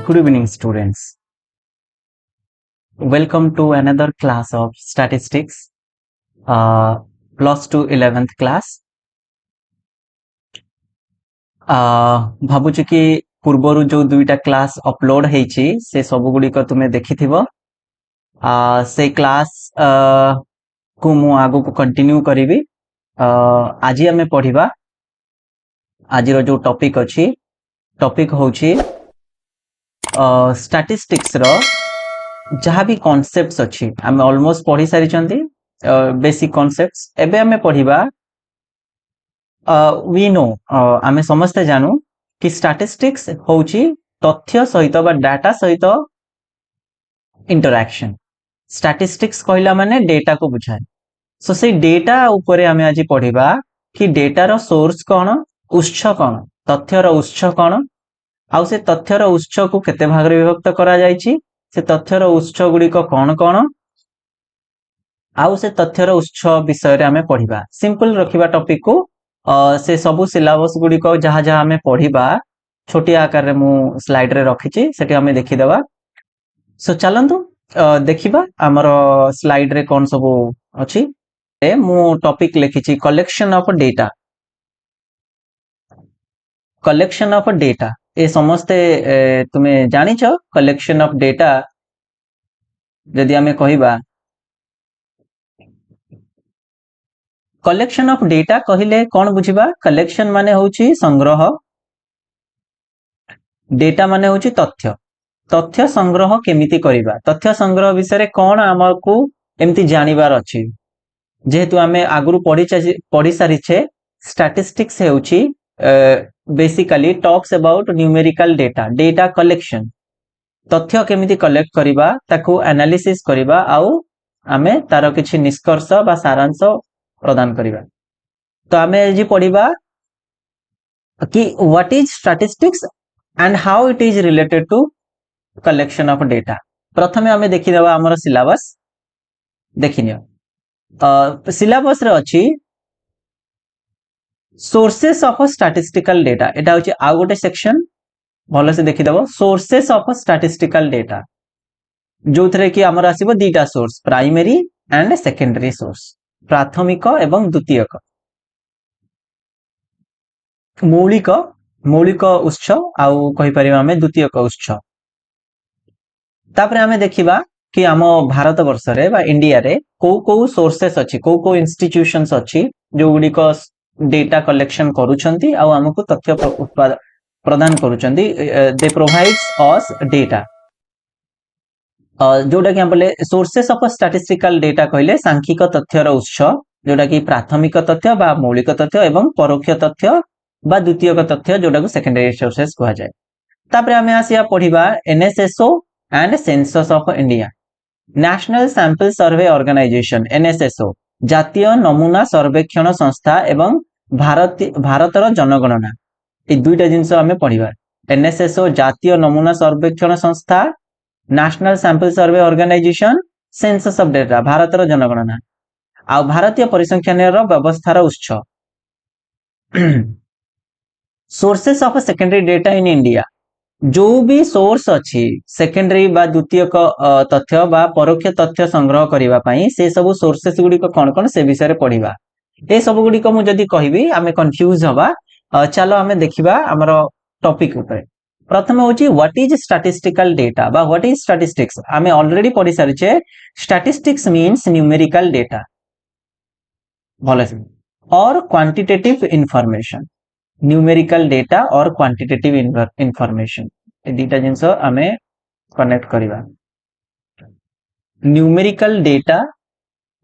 Good evening, students. Welcome to another class of statistics, plus 2 11th class. भाबुची कि पूर्वरु जो दुईटा class upload हेची से सब गुडी को तुम्हें देखिथिबो से क्लास को मु आगो को कंटिन्यू करिवि आज हमें पढ़िबा आज रो जो टॉपिक अछि टॉपिक होची स्टैटिस्टिक्स रो जहाँ भी कॉन्सेप्ट्स अच्छी आम ऑलमोस्ट पढ़ी सारी बेसिक कॉन्सेप्ट्स एबे हमें पढ़िबा वी नो आम समस्ते जानू कि स्टैटिस्टिक्स होची तथ्य सहित बा डाटा सहित इंटरैक्शन स्टैटिस्टिक्स कहला माने डेटा को बुझाए सो से डेटा ऊपर आम आज पढ़िबा कि डेटार सोर्स कौन उत्स कौन तथ्यर उत्स कौन आउ से तथ्यर उत्स को केते भाग रे विभक्त करा जायछि से तथ्यर उत्स गुड़िक कौन कौन आउ से तथ्यर उत्स विषय रे हमें पढ़िबा सिंपल रखिबा टॉपिक को से सबु सिलेबस गुड़िक जहाँ जहाँ हमें पढ़िबा छोटी आकार रे मु स्लाइड रे रखिछि सेठी हमें देखि देबा सो चलंतु देखिबा हमर स्लाइड रे कोन सब अछि ए मु टॉपिक लिखिछि कलेक्शन ऑफ डेटा ए समस्ते तुम्हें जानिछ कलेक्शन ऑफ डेटा यदि हमें कहिबा कलेक्शन ऑफ डेटा कहिले कौन बुझिबा कलेक्शन माने होची संग्रह डेटा माने होची तथ्य तथ्य संग्रह केमिति करिबा तथ्य संग्रह विषय कौन हमको एमती जानिबार अछि जेहेतु आमे आगुरु पढ़ी सारिछे स्टैटिस्टिक्स हेउची basically talks about numerical data collection तथ्य केमिति कलेक्ट करिबा ताकू एनालिसिस करिबा आउ आमे तार किछि निष्कर्ष बा सारांश प्रदान करिबा तो आमे जी पढ़िबा कि what is statistics and how it is related to collection of data प्रथमे आमे देखि देबा हमर सिलेबस देखिनियो सिलेबस रे अछि सोर्सेस ऑफ स्टैटिस्टिकल डेटा एटा होची आ गोटे सेक्शन भलो से देखि देबो सोर्सेस ऑफ स्टैटिस्टिकल डेटा जो थरे कि हमर आसीबो दीटा source primary and secondary source प्राथमिक एवं द्वितीयक मौलिक उत्स आउ कहि परिबा हमें द्वितीयक उत्स तापरे हमें देखिबा कि आम भारत वर्ष रे बा इंडिया रे को सोर्सेस अछि को इंस्टीट्यूशंस अछि जो गुडी को डेटा कलेक्शन करूछंती आउ हमको तथ्य प्रदान करूछंती दे प्रोवाइड्स अस डेटा जोटा कि हम बोले सोर्सेस ऑफ स्टैटिस्टिकल डेटा कहले सांख्यिक तथ्यर उत्स जोटा कि प्राथमिक तथ्य बा मौलिक तथ्य एवं परोक्ष तथ्य बा द्वितीयक तथ्य जोटा को सेकेंडरी सोर्सेस कहा जाय तापरे हमें आसिया पढ़िबा NSSO and census of India national sample survey organisation NSSO जातीय नमूना सर्वेक्षण संस्था एवं भारतर जनगणना ए दुईटा जिंस हमें पढ़िबा एनएसएसओ जातीय नमूना सर्वेक्षण संस्था national sample survey organisation census of data भारतर जनगणना आ भारतीय परिसंख्यान व्यवस्थार उत्स sources of secondary data in India जो भी सोर्स अच्छी सेकेंडरी बा द्वितीयक तथ्य बा परोक्ष तथ्य संग्रह करबा पई से सब सोर्सेस गुडी को कोन कोन से विषय रे पढ़िबा ए सब गुडी को मु जदी कहिबी आमे कंफ्यूज हबा चलो आमे देखिबा हमरो टॉपिक ऊपर प्रथम होची व्हाट इज स्टैटिस्टिकल डेटा बा व्हाट इज स्टैटिस्टिक्स आमे ऑलरेडी पढ़ी सारिछे स्टैटिस्टिक्स मीन्स न्यूमेरिकल डेटा भले से और क्वांटिटेटिव इंफॉर्मेशन न्यूमेरिकल डेटा और क्वांटिटेटिव इंफॉर्मेशन ए दीटा जिंस आमे कनेक्ट करिबा न्यूमेरिकल डेटा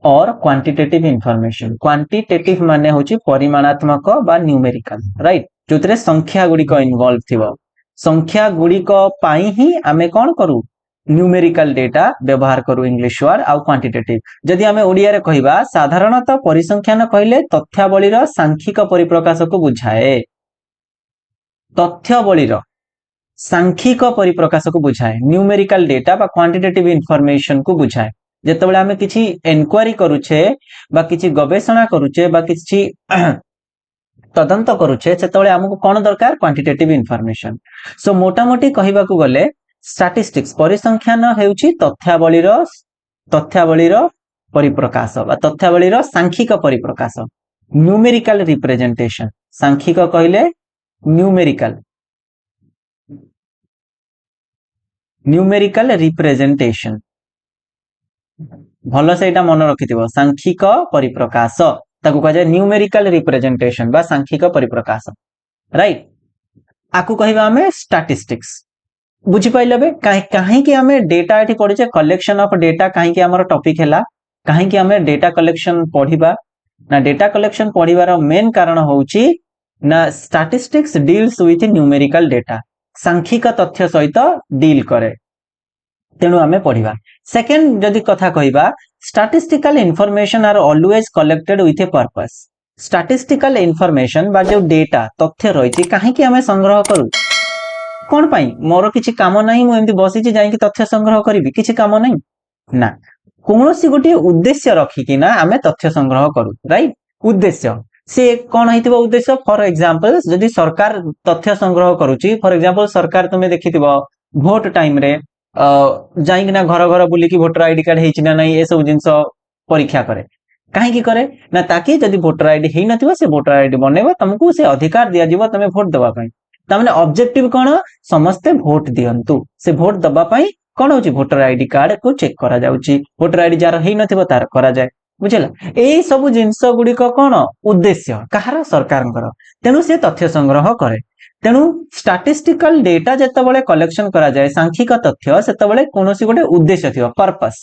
और क्वांटिटेटिव इंफॉर्मेशन क्वांटिटेटिव माने होची परिमाणात्मक बा न्यूमेरिकल राइट जोतरे संख्या गुडी को इन्वॉल्व थिबो संख्या गुडी को पाई ही आमे कोन करू न्यूमेरिकल डेटा व्यवहार करू इंग्लिश वर्ड आउ क्वांटिटेटिव जदि आमे ओडिया रे कहिबा साधारणतः परिसंख्यान कहले तथ्यावलीर सांख्यिक परिप्रकाश को बुझाए तथ्यावलीर सांख्यिक परिप्रकाश को बुझाए न्यूमेरिकल डेटा बा क्वांटिटेटिव इंफॉर्मेशन को बुझाए जेतेबेले आमे किछि एनक्वायरी करूछे बा किछि गवेषणा करूछे बा किछि तदंत करूछे सेतेबेले हमकु कोन दरकार क्वांटिटेटिव इंफॉर्मेशन सो मोटा मोटी कहिबा को गले स्टैटिस्टिक्स परिसंख्यान हेउची तथ्यावलीर परिप्रकाश बा तथ्यावलीर सांख्यिक परिप्रकाश न्यूमेरिकल रिप्रेजेंटेशन सांख्यिक कहले न्यूमेरिकल रिप्रेजेंटेशन भल से एटा मन रखिथिबो सांख्यिक परिप्रकाश ताकू कह जाय न्यूमेरिकल रिप्रेजेंटेशन बा सांख्यिक परिप्रकाश राइट आकू कहबा हमें स्टैटिस्टिक्स बुझी पाइले बे काहे कि हमें डेटा एठी पढिचे कलेक्शन ऑफ डेटा काहे कि हमर टॉपिक हैला काहे कि हमें डेटा कलेक्शन पढिबा ना डेटा कलेक्शन पढिबार मेन कारण होउची ना statistics deals with numerical data सांख्यिक तथ्य सहित डील करे तेणु आमे पढिबा सेकंड जदि कथा कहबा statistical information are always collected with a purpose statistical information बा जो डेटा तथ्य रहिछि काहे कि हमें संग्रह करू कोन पाई मोर किछि काम नाही मु एमति बसिछि जाई कि तथ्य संग्रह करिवि किछि काम नाही ना कोनोसी गोटे उद्देश्य रखी कि ना हमें तथ्य संग्रह करू राइट उद्देश्य से कोन हितबो उद्देश्य फॉर एग्जांपल यदि सरकार तथ्य संग्रह करूची फॉर एग्जांपल सरकार तुमे देखिथिबो वोट टाइम रे जाई कि ना घर घर बुली कि वोटर आईडी कार्ड हेछि ना नाही ए सब जिंस परीक्षा करे काहे की करे ना ताकि यदि वोटर आईडी हेइ नथिबो से वोटर आईडी बनेबो तुमको से अधिकार दिया जिवो तमे वोट देबा पई तामने ऑब्जेक्टिव कोन समस्त वोट दियंतु से वोट दबा पई कोन होची वोटर आईडी कार्ड को चेक करा जाउची वोटर आईडी जार हेइ नथिबो तार करा जाय बुझला एई सब जिंस गुडी को कोन उद्देश्य कहार सरकारंकर तेनु से तथ्य संग्रह करे तेनु स्टैटिस्टिकल डेटा जेतबेले कलेक्शन करा जाय सांख्यिक तथ्य सेतबेले कोनोसी गोटे उद्देश्य थिबो पर्पस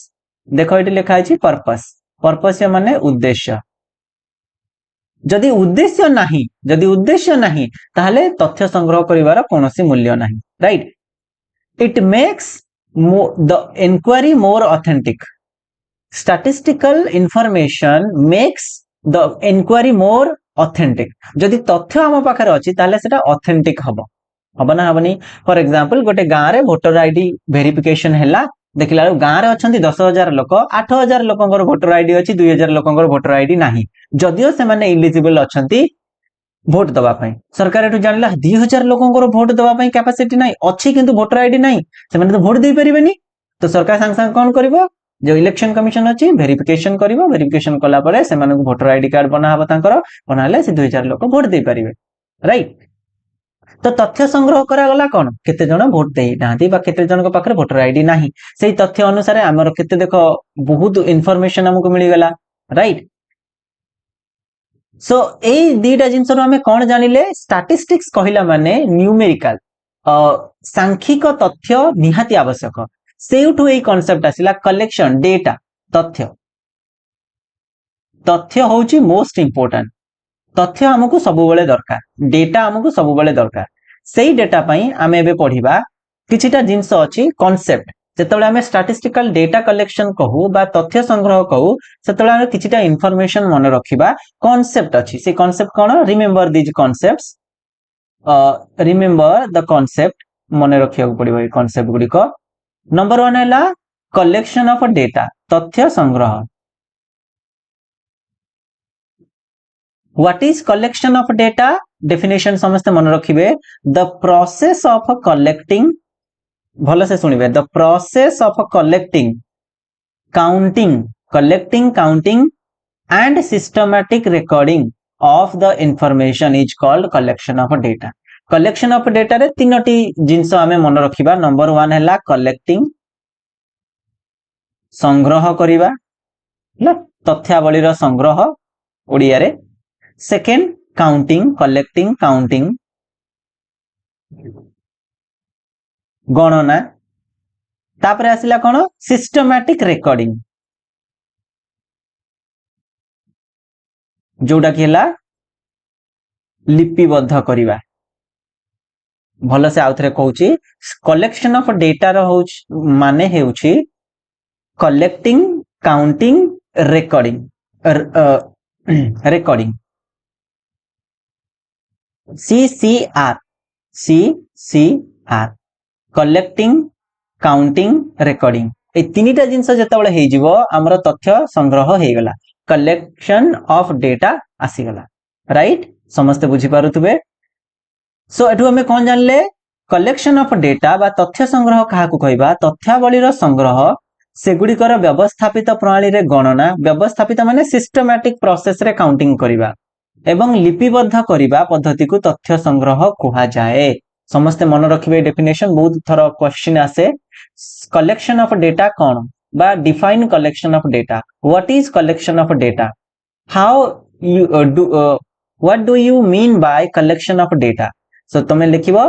देखो एटी लिखा आछि पर्पस माने उद्देश्य जदि उद्देश्य नाही ताहले तथ्य संग्रह करिवार कोनोसी मूल्य नाही right it makes the enquiry more authentic statistical information makes the enquiry more authentic जदि तथ्य हम पाखरे अछि ताहले सेटा ऑथेंटिक हबो ना हबनी फॉर एग्जांपल गोटे गां रे वोटर आईडी वेरिफिकेशन हैला देखिला गां रे अछंती 10,000 लोक 8,000 लोकंकर वोटर आईडी अछि 2,000 लोकंकर वोटर आईडी नाही जदियो से माने एलिजिबल अछंती वोट दबा पई सरकार एठु जानला 2,000 लोकंकर वोट दबा पई कैपेसिटी नाही अछि किंतु वोटर आईडी नाही से माने तो वोट देई परिबेनी तो सरकार संग संग कोन करबो जो इलेक्शन कमिशन अछि वेरिफिकेशन करबो वेरिफिकेशन कला परे से माने वोटर आईडी कार्ड बना हबो तांकर बनाले से 2,000 लोक वोट देई परिबे राइट तो तथ्य संग्रह करा गला कोन केते जण वोट देई नांती बा केते जण को पाखरे वोटर आईडी नाही सेही तथ्य अनुसार हमर केते देखो बहुत इंफॉर्मेशन हमको मिली गला राइट सो ए दीटा जिंस रो हमें कोन जानिले स्टैटिस्टिक्स कहिला माने न्यूमेरिकल सांख्यिक तथ्य निहाती आवश्यक सेउठु ए कांसेप्ट आसिला कलेक्शन डेटा तथ्य होची मोस्ट इंपोर्टेंट तथ्य हमको सबु बेले दरकार डेटा हमको सबु बेले दरकार सेही डेटा पई आमे एबे पढिबा किछिटा जिंस अछि कांसेप्ट जेतबेले हमें स्टैटिस्टिकल डेटा कलेक्शन कहू बा तथ्य संग्रह कहू सेतबेले हमें किछिटा इंफॉर्मेशन मन रखिबा कांसेप्ट अछि से concept cone remember this concepts remember the concept मन रखिया पड़िबो ए कांसेप्ट गुडी को नंबर 1 हैला कलेक्शन ऑफ डेटा तथ्य संग्रह what is collection of data definition समस्त मन रखिबे द प्रोसेस ऑफ कलेक्टिंग भलो से सुनिबे the process of collecting counting and systematic recording of the information is called collection of data collection of data रे तीनोटी जिंस हमें मन रखिबा नंबर 1 हैला कलेक्टिंग संग्रह करिबा ल तथ्यावलीर संग्रह ओडिया रे सेकंड कलेक्टिंग काउंटिंग गणना तापर आसिला कोन सिस्टमैटिक रिकॉर्डिंग जोडा कि हला लिपिबद्ध करिबा भलो से आउथरे कहूची कलेक्शन ऑफ डेटा रो माने हेउची collecting counting recording CCR collecting counting recording ए तीनटा जिंस जेतबेले हे जिवो हमर तथ्य संग्रह हे गला कलेक्शन ऑफ डेटा आसी गला राइट समस्त बुझी पारुतबे सो एठु हमें कोन जानले कलेक्शन ऑफ डेटा बा तथ्य संग्रह काहाकू कहबा तथ्यावलीर संग्रह सेगुड़िकर व्यवस्थापित प्रणाली रे गणना व्यवस्थापित माने सिस्टमैटिक प्रोसेस रे काउंटिंग करिबा एवं लिपिबद्ध करिबा पद्धति को तथ्य संग्रह कुहा जाए। समस्ते मन रखिबे डेफिनेशन बहुत थर क्वेश्चन आसे कलेक्शन ऑफ डेटा कौन बा define collection of data what is collection of data how you do what do you mean by collection of data so तमे लिखिबो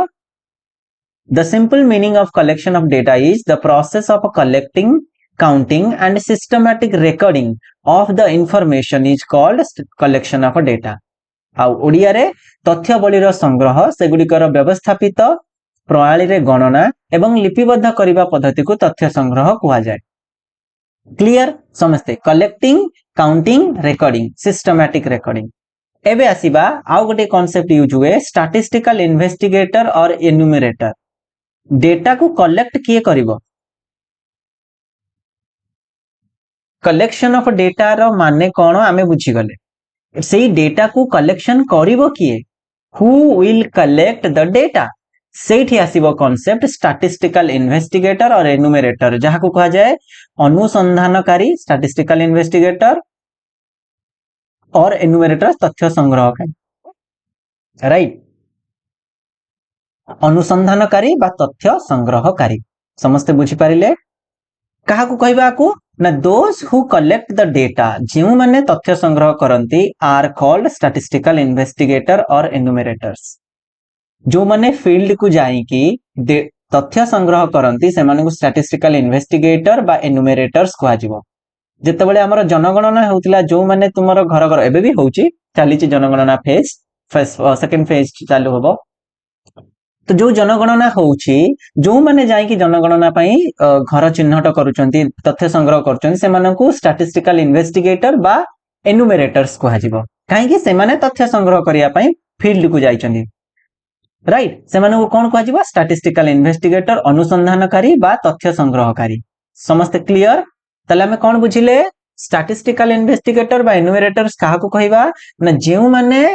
the simple meaning of collection of data is the process of collecting counting and systematic recording of the information is called collection of data आ ओडिया रे तथ्यावलीर संग्रह सेगुड़िकर व्यवस्थापित प्रणाली रे गणना एवं लिपिबद्ध करिबा पद्धति को तथ्य संग्रह कुहा जाय। क्लियर समस्ते collecting counting recording systematic recording एबे आसीबा आउ गोटे कांसेप्ट यूज हुए स्टैटिस्टिकल इन्वेस्टिगेटर और एन्यूमरेटर डेटा को कलेक्ट किए करिवो कलेक्शन ऑफ डेटा रो माने कोन आमे बुझी गले सेही डेटा को कलेक्शन करिवो किए who will collect the data सेठी आसीबो कांसेप्ट स्टैटिस्टिकल इन्वेस्टिगेटर और एन्यूमरेटर जहा को कहा जाय अनुसंधानकारी स्टैटिस्टिकल इन्वेस्टिगेटर और एन्यूमरेटर तथ्य संग्रहकारी राइट अनुसंधानकारी बा तथ्य संग्रहकारी समस्ते बुझी पारिले कहा को कहबा को ना those who collect the data जेउ माने तथ्य संग्रह करंती आर कॉल्ड स्टैटिस्टिकल इन्वेस्टिगेटर और एन्यूमरेटर्स जो माने फील्ड को जाई कि तथ्य संग्रह करंती से माने को स्टैटिस्टिकल इन्वेस्टिगेटर बा एन्यूमरेटर्स कहा जिवो जेतेबेले हमर जनगणना होतिला जो माने तुमरो घर घर एबे भी होउची चालीची जनगणना फेज सेकंड फेज चालू होबो तो जो जनगणना होउची जो माने जाई कि जनगणना पई घर चिन्हट करूचंती तथ्य संग्रह करूचंती से माने को स्टैटिस्टिकल इन्वेस्टिगेटर बा एन्यूमरेटर्स कहा जिवो काहे कि से माने तथ्य संग्रह करिया पई फील्ड को जाइचंती राइट से माने को कोन कहा जिवो स्टैटिस्टिकल इन्वेस्टिगेटर अनुसंधानकारी बा तथ्य संग्रहकारी समस्त क्लियर तले हमें कोन बुझिले स्टैटिस्टिकल इन्वेस्टिगेटर बा एन्यूमरेटर्स काहा को कहबा ना जेउ माने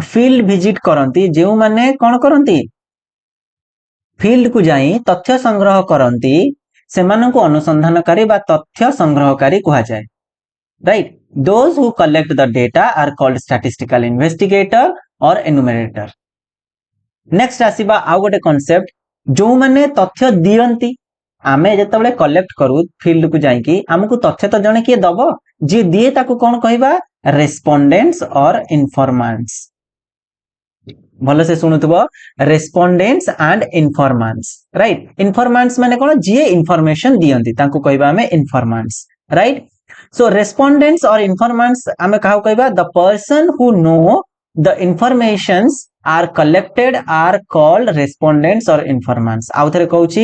फील्ड विजिट करंती जेउ माने कोन करंती फील्ड को जाई तथ्य संग्रह करंती से माने को अनुसंधानकारी बा तथ्य संग्रहकारी कहा जाय right those who collect the data are called statistical investigator और एन्यूमरेटर नेक्स्ट आसीबा आ गोटे कांसेप्ट जो माने तथ्य दियंती आमे जेतबेले कलेक्ट करू फील्ड को जाई कि हमकु तथ्य तो जने के दबो जे दिए ताकू कोन कहबा रेस्पोंडेंट्स और इन्फॉर्मेंट्स भलो से सुनुतबो respondents and informants right informants माने कोन जे इन्फॉर्मेशन दियंती ताकू कहबा हमें इन्फॉर्मेंट्स राइट सो रेस्पोंडेंट्स और इन्फॉर्मेंट्स हमें काहू कहबा the person who know the informations are collected are called respondents or informants आउ थरे कहूची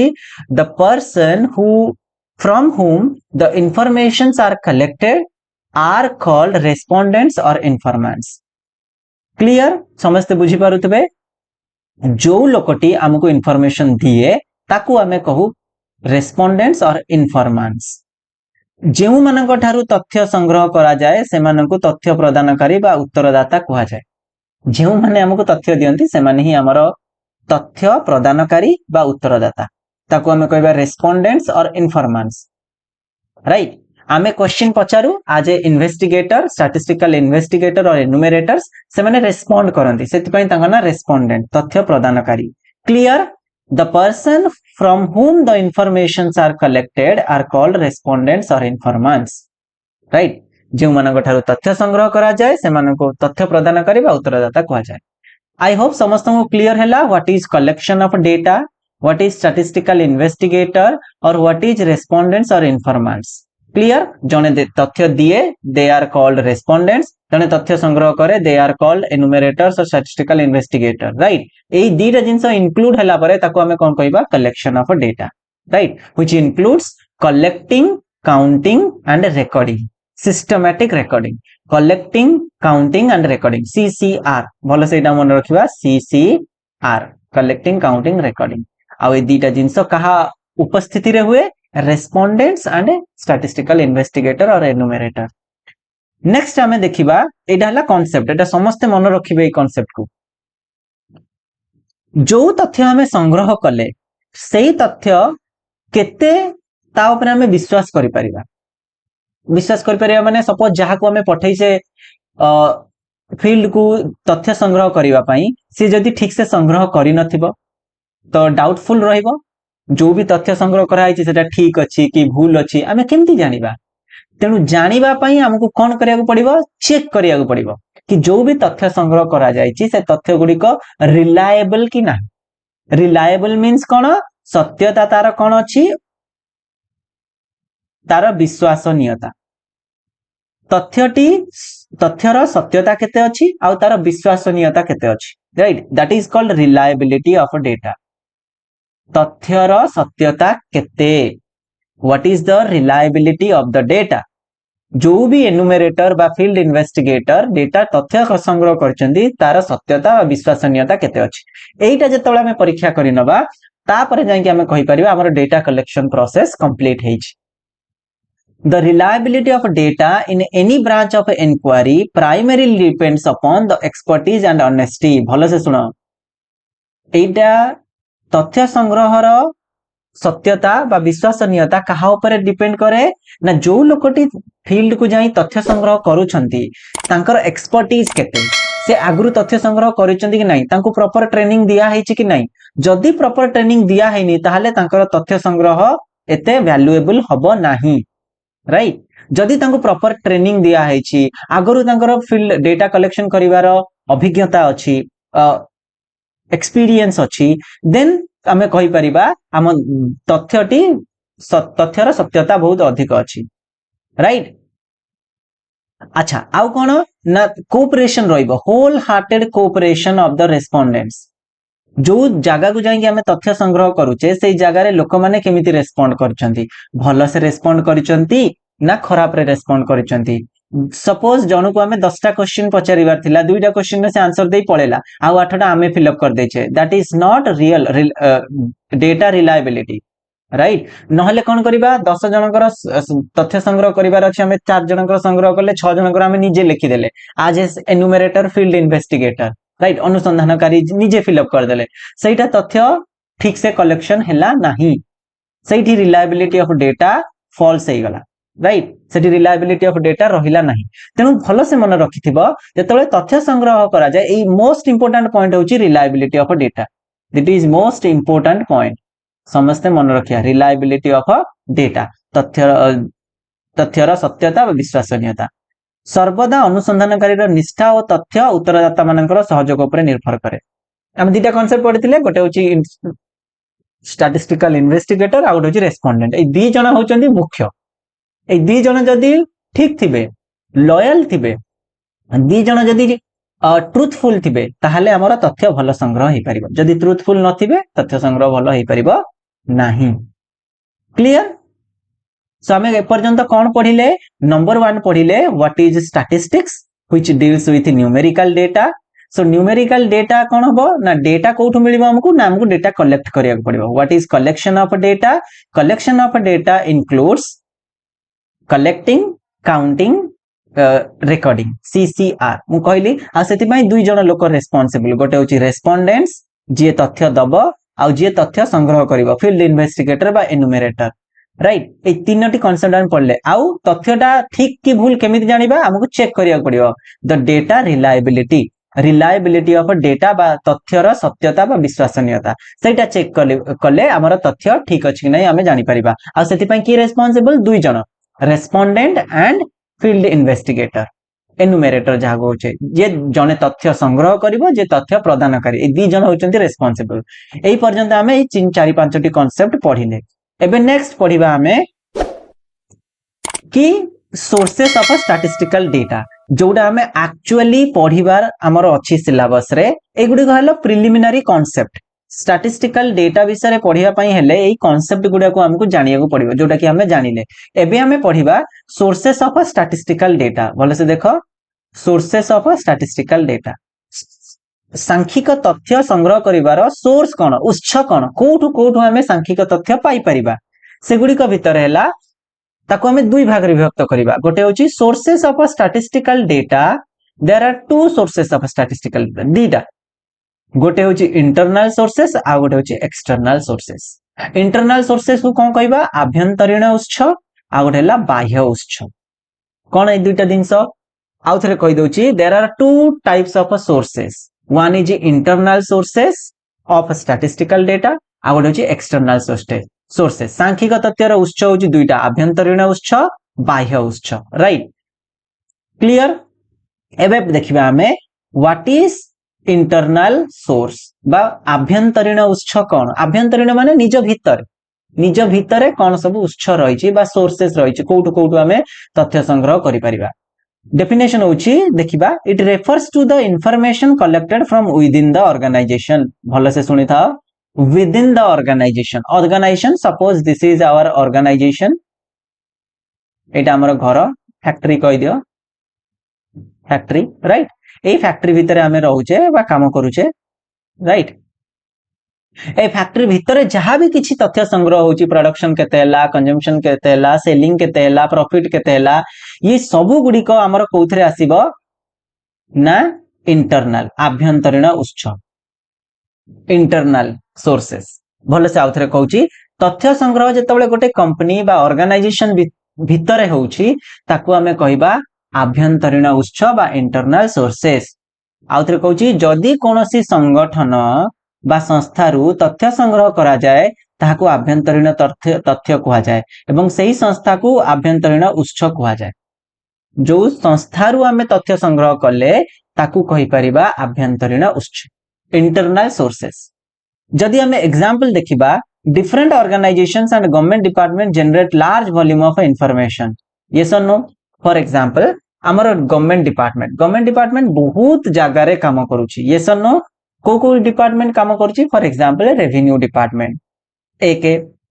the person who from whom the informations are collected are called respondents or informants clear समझते बुझी पारुतबे जो लोकटी हमको इन्फॉर्मेशन दिए ताकू हमें कहू रेस्पोंडेंट्स और इन्फॉर्मेंट्स जेउ मानक ठारू तथ्य संग्रह करा जाए से मानकू तथ्य प्रदानकारी बा उत्तरदाता कहा जाए जो माने हमको तथ्य दियंती से माने ही हमर तथ्य प्रदानकारी बा उत्तरदाता ताकू हमें कहबा रेस्पोंडेंट्स और इन्फॉर्मेंट्स राइट आमे क्वेश्चन पचारू आज ए इन्वेस्टिगेटर स्टैटिस्टिकल इन्वेस्टिगेटर और एन्यूमरेटर्स से माने रेस्पोंड करंती सेति पई तांका ना रेस्पोंडेंट तथ्य प्रदानकारी clear the person from whom the informations are collected are called respondents or informants right जो मानक ठारू तथ्य संग्रह करा जाए से मानको तथ्य प्रदान करिबा उत्तरदाता कहा जाए आई होप समस्त को क्लियर हैला what is collection of data what is statistical investigator और व्हाट इज रेस्पोंडेंट्स और इन्फॉर्मेंट्स क्लियर जने तथ्य दिए दे आर कॉल्ड रेस्पोंडेंट्स जने तथ्य संग्रह करे दे आर कॉल्ड एन्यूमरेटर्स और स्टैटिस्टिकल इन्वेस्टिगेटर राइट एई दीटा जिंस इंक्लूड हैला परे ताको हमें कोन कहबा collection of data right which includes collecting counting and recording systematic recording collecting counting and recording CCR भलो से मन रखिबा सीसीआर कलेक्टिंग काउंटिंग रिकॉर्डिंग आ ए दीटा जिंस कहा उपस्थिति रे हुए रेस्पोंडेंट्स एंड स्टैटिस्टिकल इन्वेस्टिगेटर और एन्यूमरेटर नेक्स्ट हमें देखिबा एटा हला कांसेप्ट एटा समस्त मन रखिबे ए कांसेप्ट को जो तथ्य आम संग्रह कले से तथ्य केते ता ऊपर आम विश्वास कर माने सपोज जहाँ को आम पठे से फील्ड को तथ्य संग्रह करने सी जदि ठीक से संग्रह कर तो डाउटफुल रहिबो जो भी तथ्य संग्रह कराई सेटा ठीक अच्छी कि भूल अच्छी आम केमती जानिबा तेणु जानिबा पई हमको कौन करिया पड़िबो चेक करिया पड़िबो कि जो भी तथ्य संग्रह करा जायछि से तथ्य गुड़िक रिलायबल कि ना रिलायबल मीन्स कौन सत्यता तार कौन अच्छी तार विश्वसनीयता तथ्यर सत्यता केते अच्छी आउ तार विश्वसनीयता केते अच्छी right that is called reliability of data तथ्यर सत्यता केते what is the reliability of the data जो भी एनुमेरेटर बा फील्ड इन्वेस्टिगेटर डेटा तथ्य संग्रह करचंदी तार सत्यता व विश्वसनीयता केते अछि एटा जेतोला में परीक्षा करि नबा तापरे जाय कि हमें कहि परिबा हमर डेटा कलेक्शन प्रोसेस कंप्लीट हेछि The reliability of data in any branch of inquiry primarily depends upon the expertise and honesty भलो से सुनो एटा तथ्य संग्रहर सत्यता बा विश्वसनीयता कहा ऊपर डिपेंड करे ना जो लोकटी फील्ड को जाई तथ्य संग्रह करूछंती तांकर एक्सपर्टीज केते से आगुरु तथ्य संग्रह करूछंती कि नहीं तांको प्रॉपर ट्रेनिंग दिया हेछि कि नहीं जदि प्रॉपर ट्रेनिंग दिया हेनी ताहाले तांकर तथ्य संग्रह एते वैल्यूएबल हबो नाही राइट जदि तांको प्रॉपर ट्रेनिंग दिया हेछि आगुरु तांकर फील्ड डेटा कलेक्शन करिवार अभिज्ञता अछि एक्सपीरियंस अछि देन आमे कहि परिबा हम तथ्यर सत्यता बहुत अधिक अछि राइट अच्छा आउ कोन ना कोऑपरेशन रहिबो wholehearted cooperation of the respondents जो जगह को जाएंगे हमें तथ्य संग्रह करूचे से जगह लोक माने केमिति रेस्पोंड करचंती भलो से रेस्पोंड करचंती ना खराब रे रेस्पोंड करचंती सपोज जणु को हमें 10टा क्वेश्चन पचारिबार थिला 2टा क्वेश्चन से आंसर देई पळेला आ 8टा हमें फिल अप कर देछे that is not real data reliability right नहले कोन करिबा 10 जनकर तथ्य संग्रह करिबार अछि हमें 4 जनकर संग्रह करले 6 जनकर हमें निजे लिखि देले आज एनुमेरेटर फील्ड इन्वेस्टिगेटर राइट अनुसंधानकारी निजे फिलअप कर देले सेटा तथ्य ठीक से कलेक्शन हैला नाही सेठी रिलायबिलिटी ऑफ डेटा फॉल्स हे गला right Sethi reliability of data रहिला नाही तेनु भलो से मन रखिथिबो जेतले तथ्य संग्रह करा जाय ए मोस्ट इंपोर्टेंट पॉइंट होची reliability of data that is most important point समस्त मन रखिया रिलायबिलिटी ऑफ डेटा तथ्यर सत्यता व विश्वसनीयता सर्वदा अनुसंधानकारी निष्ठा और तथ्य उत्तरदाता मानकर सहयोग उपर निर्भर करे हम दुटा कांसेप्ट पढिथिले गोटे होची स्टैटिस्टिकल इन्वेस्टिगेटर आ गोटे होची रेस्पोंडेंट ए दी जण होचंदी मुख्य ए दी जण जदी ठीक थिबे लॉयल थिबे दी जण जदी ट्रुथफुल थिबे ताहाले हमर तथ्य भलो संग्रह हे परिबो जदी ट्रुथफुल नथिबे तथ्य संग्रह भलो हे परिबो नाही क्लियर सो हमें एपर्यंत कौन पढ़िले नंबर 1 पढ़िले what is statistics which deals with numerical data so numerical data कौन हबो ना डेटा कोठु मिलिबो हमको डेटा कलेक्ट करिया पड़िबो what is collection of data includes collecting counting recording CCR मु कहली आ सेति पई दुई जण लोक रेस्पोंसिबल गोटे होची रेस्पोंडेंट्स जे तथ्य दबो आ जे तथ्य संग्रह करिवो फील्ड इन्वेस्टिगेटर बा एनुमेरेटर राइट ए तीनोटी कॉन्सेप्ट हम पढ़ले आउ तथ्यटा ठीक कि भूल केमिति जानिबा हमको चेक करिया पड़िबो the data reliability of data बा तथ्यर सत्यता बा विश्वसनीयता सेटा चेक कले हमर तथ्य ठीक अछि कि नै हमें जानि परिबा आ सेति पई की रेस्पोंसिबल दुई जण रेस्पोंडेंट एंड फील्ड इन्वेस्टिगेटर एनुमेरेटर जहा होचे जे जने तथ्य संग्रह करिवो जे तथ्य प्रदान करी ए दी जण होचंती रेस्पोंसिबल एई पर्यंत हमें ए 4-5टी कांसेप्ट पढिले एबे नेक्स्ट पढ़िबा हमें कि सोर्सेस ऑफ स्टैटिस्टिकल डेटा जोडा हमें एक्चुअली पढ़िबार हमर अछि सिलेबस रे एगुडी कहलो प्रिलिमिनरी कांसेप्ट स्टैटिस्टिकल डेटा विषय पढ़िबा पई हेले एई कांसेप्ट गुडा को हमको जानिया को पड़िबो जोटा कि हमें जानिले एबे हमें पढ़िबा सोर्सेस ऑफ स्टैटिस्टिकल डेटा भले से देखो सोर्सेस ऑफ स्टैटिस्टिकल डेटा सांख्यिक तथ्य संग्रह करिवार सोर्स कोन उत्स कोन कोठु हमें सांख्यिक तथ्य पाई परिबा सेगुडी को भीतर हैला ताको हमें दुई भाग रे विभक्त करिबा गोटे होची sources of statistical data there are two sources of statistical data गोटे हूँ इंटरनाल सोर्सेस आ गोटे हूँ एक्सटर्नाल सोर्सेस। इंटरनाल सोर्सेस को कौन कहबा आभ्यंतरीण उत्स आ गोटे हला बाह्य उत्स। कौन ए दुईटा जिनस आउ थे कही दउची there are two types of sources one is internal sources of statistical data आ गोटे हूँ एक्सटर्नाल सोर्सेस। सांख्यिक तथ्यर उत्स हूँ दुईटा आभ्यंतरीण उत्स बाह्य उत्स राइट क्लियर। एबे देखिबा हमें व्हाट इज इंटरनाल सोर्स बा आभ्यंतरीण उत्स कौन। आभ्यंतरीण माने निज भितर कौन सब उत्स रही बा सोर्सेस रही कोठु कोठु हमें तथ्य संग्रह करि परिबा। डेफिनेशन होची देखिबा it refers to the information collected from within the organisation. भलो से सुनी था within the organisation suppose this is our organisation एटा हमर घर फैक्ट्री कहि दियो फैक्ट्री राइट। ए फैक्ट्री भितर आमे रहूचे बा काम करूचे राइट। ए फैक्ट्री भितर जहां भी किछि तथ्य संग्रह होची प्रोडक्शन केते हला कंजम्पशन केते हला सेलिंग केते हला प्रॉफिट केते हला ये सब गुडी को हमर कोथरे आसीबो ना इंटरनल आभ्यंतरीण उत्स इंटरनल सोर्सेस। भले से आउथरे कहूची तथ्य संग्रह जेतेबेले गोटे कंपनी बा ऑर्गेनाइजेशन भितर होउची ताकू हमें कहबा आभ्यंतरीण उत्स बा इंटरनल सोर्सेस। आउथरे कहूची जदि कोनोसी संगठन बा संस्थारू तथ्य संग्रह करा जाए ताहाकू आभ्यंतरीण तथ्य कहा जाए एवं सही संस्था को आभ्यंतरीण उत्स कहा जाए। जो संस्थारू आमे तथ्य संग्रह कले ताकू कहि परिबा आभ्यंतरीण उत्स इंटरनल सोर्सेस। जदि हमें एग्जांपल देखिबा different organisations and government department generate large volume of information yes और नो। फॉर एग्जांपल हमर गवर्नमेंट डिपार्टमेंट बहुत जगह रे काम करूची यस और नो। को डिपार्टमेंट काम करूची फॉर एग्जांपल रेवेन्यू डिपार्टमेंट एक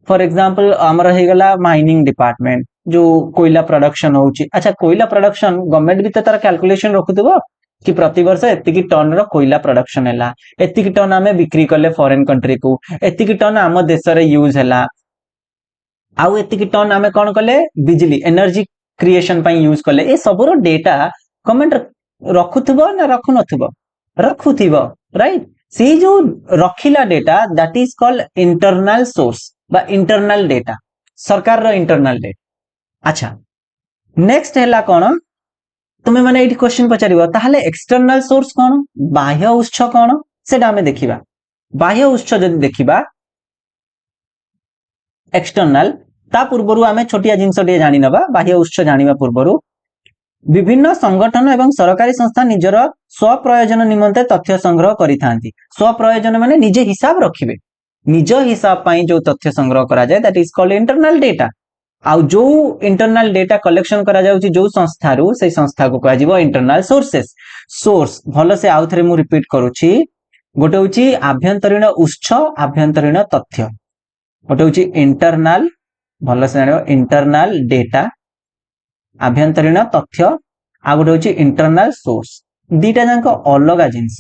फॉर एग्जांपल हमर हे गला माइनिंग डिपार्टमेंट जो कोयला प्रोडक्शन होची। अच्छा कोयला प्रोडक्शन गवर्नमेंट भी तार कैलकुलेशन रखुथबो कि प्रति वर्ष एतिकी टन रो कोयला प्रोडक्शन हैला एतिकी टन हमें बिक्री करले फॉरेन कंट्री को एतिकी टन हम देश रे यूज हैला आउ एतिकी टन हमें कोन करले बिजली एनर्जी क्रिएशन पई यूज करले ए सब रो डेटा गवर्नमेंट रखुथबो ना रखुनथबो रखुथबो राइट। सी जो रखिला data that is called internal source बा इंटरनल डेटा सरकार रो इंटरनल डेटा। अच्छा नेक्स्ट हैला कोन तुमे माने एठी क्वेश्चन पचारिबो ताहले एक्सटर्नल सोर्स कोन बाह्य उत्स कोन सेटा हमें देखिबा। बाह्य उत्स जदि देखिबा एक्सटर्नल ता पूर्वरु हमें छोटिया जिंस दे जानि नबा बाह्य उत्स जानिबा पूर्वरु विभिन्न संगठन एवं सरकारी संस्था निजर स्वप्रयोजन निमंते तथ्य संग्रह करिथांती। स्वप्रयोजन माने निजे हिसाब रखिबे निज हिसाब पई जो तथ्य संग्रह करा जाय that is called internal data. आउ जो इंटरनल डेटा कलेक्शन करा जाउची जो संस्था रु से संस्था को कहा जीवो इंटरनल सोर्सेस। सोर्स भलो से आउ थरे मु रिपीट करूची गोटे होची आभ्यंतरीण उत्स आभ्यंतरीण तथ्य गोटे होची इंटरनल भलो से जानिबो इंटरनल डेटा आभ्यंतरीण तथ्य आ गोटे होची इंटरनल सोर्स। दीटा जांक अलगा जिंस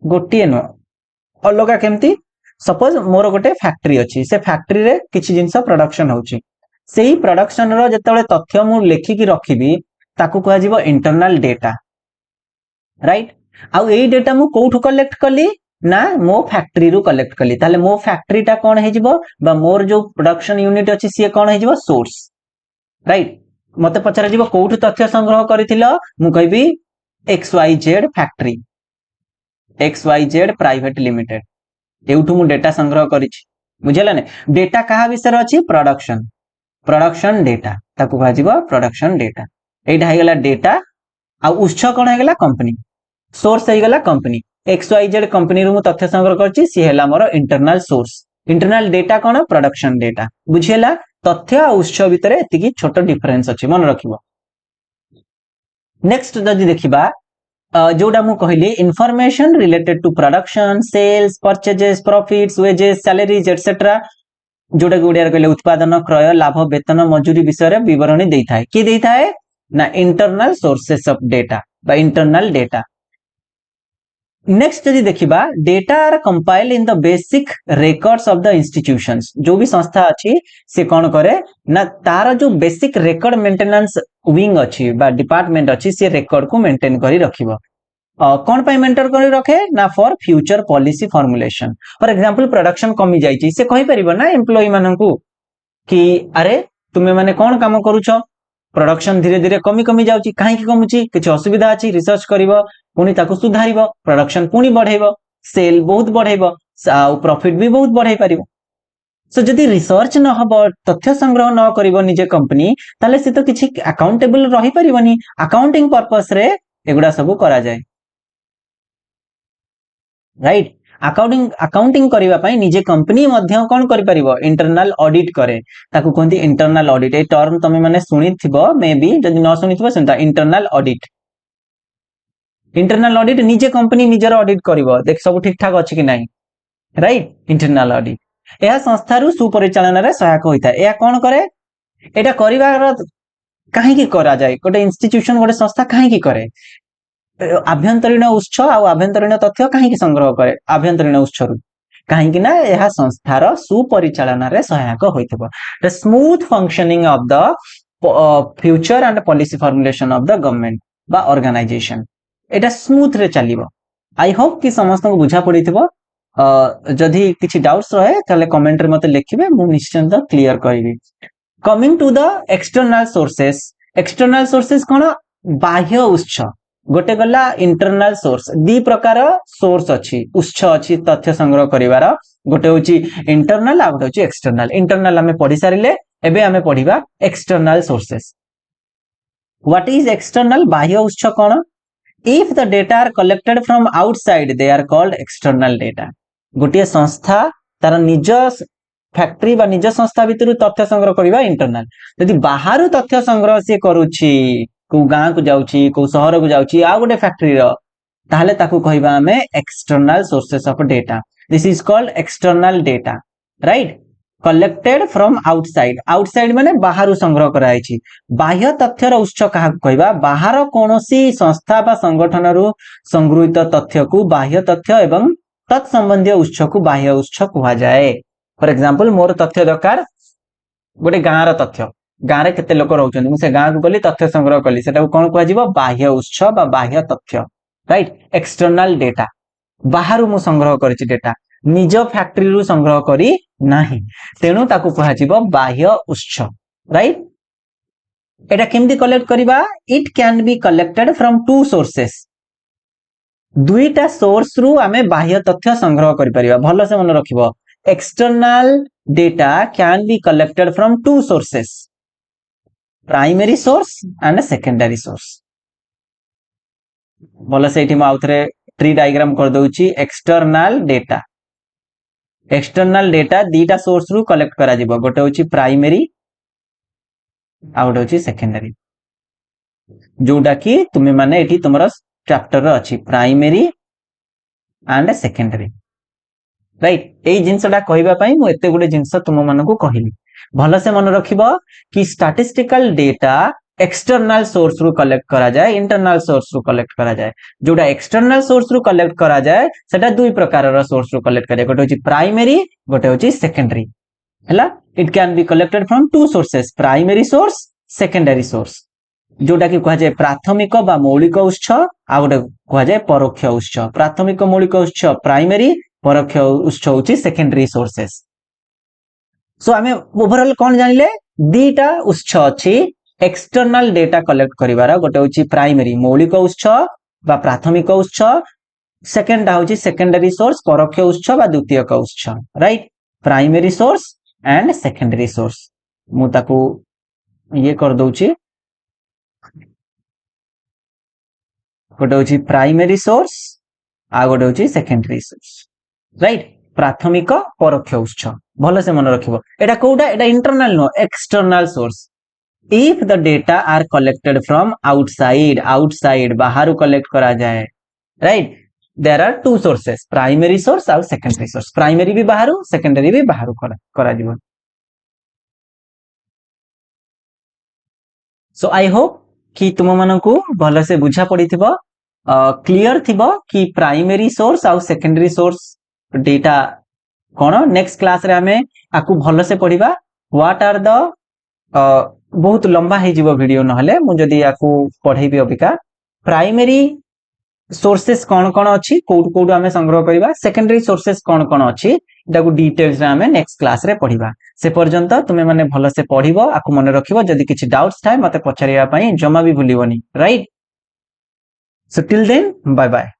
गोटिए न अलगा केमती सपोज मोर गोटे फैक्ट्री अछि से फैक्ट्री रे किछि जिंस प्रोडक्शन होची सेही प्रोडक्शन रो जेतेबेले तथ्य मु लेखि कि रखिबी ताकू कहा जीवो इंटरनल डेटा राइट। आउ एई डेटा मु कोठु कलेक्ट कली ना मो फैक्ट्री रु कलेक्ट कली ताले मो फैक्ट्री टा कोन हे जीवो बा मोर जो प्रोडक्शन यूनिट अछि से कोन हे जीवो सोर्स राइट। मते पचरा जीवो कोठु तथ्य संग्रह करिथिलो मु कहबी XYZ factory XYZ private limited एउठु मु डेटा संग्रह करिछि बुझिला ने। डेटा कहा विषय अछि प्रोडक्शन डेटा ताकू कहा जीवो प्रोडक्शन डेटा एटा हे गला डेटा आ उत्स कोन हे गला कंपनी सोर्स हे गला कंपनी XYZ कंपनी रु मु तथ्य संग्रह करछि सी हेला मोर इंटरनल सोर्स। इंटरनल डेटा कोन प्रोडक्शन डेटा बुझिला। तथ्य आ उत्स भितरे एतिकी छोटो डिफरेंस अछि मन रखिबो। नेक्स्ट जदि देखिबा जोडा मु कहली information related to production sales purchases profits wages salaries etcetera जोडा गुडियार कहले उत्पादन क्रय लाभ वेतन मजूरी विषय रे विवरणी देइथाय कि देइथाय ना इंटरनल सोर्सेस ऑफ डेटा बा इंटरनल डेटा। नेक्स्ट जदि देखिबा data are compiled in the basic records of the institutions जो भी संस्था अछि से कोन करे ना तार जो बेसिक रिकॉर्ड मेंटेनेंस विंग अछि बा डिपार्टमेंट अछि से रिकॉर्ड को मेंटेन करी रखिबो कौन पाई मेंटर कर रखे ना for future policy formulation. For example production कमी जाइए से कहि परिबो ना एम्प्लॉई माननकू कि अरे तुमे माने कौन काम करूछ प्रोडक्शन धीरे धीरे कमी कमी जाउची काहे की कमुची किछ असुविधा अछि रिसर्च करिवो पुनी ताको सुधारिवो प्रोडक्शन पुनी बढ़ाइबो सेल बहुत बढ़ाइबो प्रॉफिट भी बहुत बढ़ाई परिबो। सो जदि रिसर्च न हबो तथ्य संग्रह न करिवो निजे कंपनी ताले से तो किछि अकाउंटेबल रही परिबोनी अकाउंटिंग पर्पस रे एगुडा सब करा जाय राइट। अकाउंटिंग करबा पई निजे कंपनी मध्य कोन करि परिबो इंटरनल ऑडिट करे ताकू कहंती इंटरनल ऑडिट ए टर्म तमे माने सुनिथिबो मे बी जदि न सुनिथिबो सेंता इंटरनल ऑडिट निजे कंपनी निजर ऑडिट करिवो देख सब ठीक ठाक अछि कि नाही राइट। इंटरनल ऑडिट एहा संस्था रु सुपरिचालन रे सहायक होइता एहा कोन करे एटा करिवार काहे की करा जाय गोटे इंस्टीट्यूशन गोटे संस्था काहे की करे आभ्यंतरीण उत्स आ आभ्यंतरीण तथ्य काहे की संग्रह करे आभ्यंतरीण उत्स रु काहे की ना एहा संस्थार सुपरिचालन रे सहायक होइतबो the smooth functioning of the future and policy formulation of the government बा ऑर्गेनाइजेशन एटा स्मूथ रे चलिबो। आई होप कि समस्त को बुझा पड़िथिबो जदि किछि डाउट्स रहे ताले कमेंट रे मते लिखिबे मु निश्चित क्लियर करिवि। Coming to the external sources कोन बाह्य उत्स गोटे गला इंटरनल सोर्स दी प्रकार सोर्स अछि उत्स अछि तथ्य संग्रह करिवार गोटे होची इंटरनल आ गोटे होची एक्सटर्नल। इंटरनल हमें पढि सारिले एबे हमें पढिबा external sources. What is external बाह्य उत्स कोन if the data are collected from outside they are called external data. गोटे संस्था तार निज फैक्ट्री बा निज संस्था भितर तथ्य संग्रह करिबा इंटरनल यदि बाहर तथ्य संग्रह से करूची को गां को जाउची को शहर को जाउची आ गोटे फैक्ट्री रो ताहले ताकू कहिबा हमें external sources of data this is called external data right collected from outside माने बाहर संग्रह कराई छी। बाह्य तथ्यर उत्स कहा कहिबा बाहर कोनोसी संस्था बा संगठन रु संग्रहित तथ्य को बाह्य तथ्य एवं तत्संबंधी उत्स को बाह्य उत्स कहा जाए। फॉर एग्जांपल मोर तथ्य दरकार गोटे गां रो तथ्य गां रे केते लोक रहउछन मु से गां को गली तथ्य संग्रह कली सेटा कोन कहा जिवो बाह्य उत्स बा बाह्य तथ्य राइट एक्सटर्नल डेटा बाहर मु संग्रह करछि डेटा निज फैक्ट्री रु संग्रह करी नाही तेनु ताकू कहा जिवो बाह्य उत्स राइट। एटा केमदी कलेक्ट करिबा it can be collected from to sources दुईटा सोर्स रु हमें बाह्य तथ्य संग्रह करि परिबा भलो से मन रखिबो external data can be collected from two sources primary source and a secondary source। बोला से इठी आउथरे ट्री डायग्राम कर दउची एक्सटर्नल डेटा दीटा सोर्स रु कलेक्ट करा जिवो गोटे होची प्राइमरी आ गोटे होची सेकेंडरी जोटा कि तुमे माने इठी तुमरा चैप्टर रो अछि प्राइमरी एंड सेकेंडरी राइट एई जिंसटा कहिबा पई मु एते गुडे जिंस तुम मानको कहिली भलो से मन रखिबो कि स्टैटिस्टिकल डेटा एक्सटर्नल सोर्स रु कलेक्ट करा जाए इंटरनल सोर्स रु कलेक्ट करा जाए जोटा एक्सटर्नल सोर्स रु कलेक्ट करा जाए सेटा दुई प्रकार रो सोर्स रु कलेक्ट करे गोटे होची प्राइमरी गोटे होची सेकेंडरी हला it can be collected from to sources primary source secondary source जोटा कि कहा जाए प्राथमिक बा मौलिक उत्स आ गोटे कहा जाए परोक्ष उत्स प्राथमिक मौलिक उत्स प्राइमरी परोक्ष उत्स होची सेकेंडरी सोर्सेस। सो हमें ओवरऑल कोन जानिले दीटा उत्स अछि एक्सटर्नल डेटा कलेक्ट करिवार गोटे होची प्राइमरी मौलिक उत्स बा प्राथमिक उत्स सेकेंड होची सेकेंडरी सोर्स परोक्ष उत्स बा द्वितीयक उत्स right primary source and secondary source मु ताकू ये कर दउची गोटे होची प्राइमरी सोर्स आ गोटे होची सेकेंडरी सोर्स राइट प्राथमिक परोक्ष उत्स भलो से मन रखिबो एटा कोडा एटा इंटरनल नो external source if the data are collected from outside बाहर कलेक्ट करा जाए right there are two sources primary source और सेकेंडरी सोर्स प्राइमरी भी बाहर सेकेंडरी भी बाहर करा जिवो। सो आई होप कि तुम मानकू भलो से बुझा पड़िथिबो क्लियर थिबो कि प्राइमरी सोर्स और सेकेंडरी सोर्स डेटा कोन नेक्स्ट क्लास रे हमें आकू भलो से पढ़िबा व्हाट आर द बहुत लंबा हे जीवो वीडियो नहले मु जदी आकू पढेबी अबिका प्राइमरी सोर्सेस कौन कौन अच्छी कोड कोड आमे संग्रह करबा सेकेंडरी सोर्सेस कौन कौन अच्छी एटाकू डिटेल्स रे आमे नेक्स्ट क्लास रे पढिबा से पर्यंत तुमे माने भलो से पढिबो आकु मने रखिबो जदी किछि डाउट्स थाए मते पछारिया पई जमा भी भूलिबोनी right so till then bye bye.